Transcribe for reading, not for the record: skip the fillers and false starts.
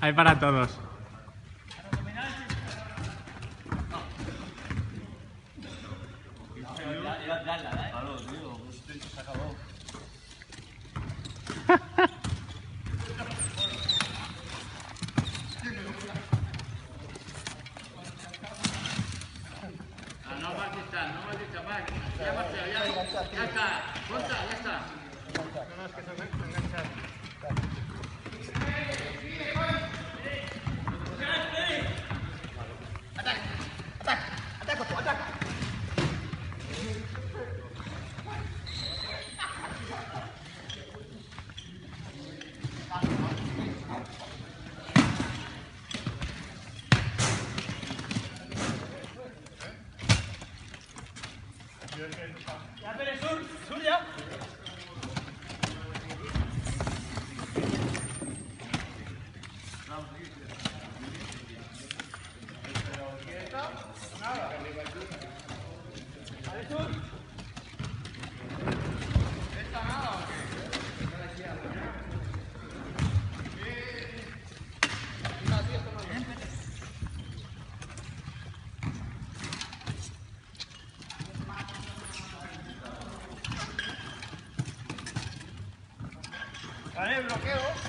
Hay para todos. No más que está, no más que está, más. Ya, Marcelo, ya está. Ponta, ya está. No, es que se engancha. Ya, Pérez, sur ya. Vale, bloqueo.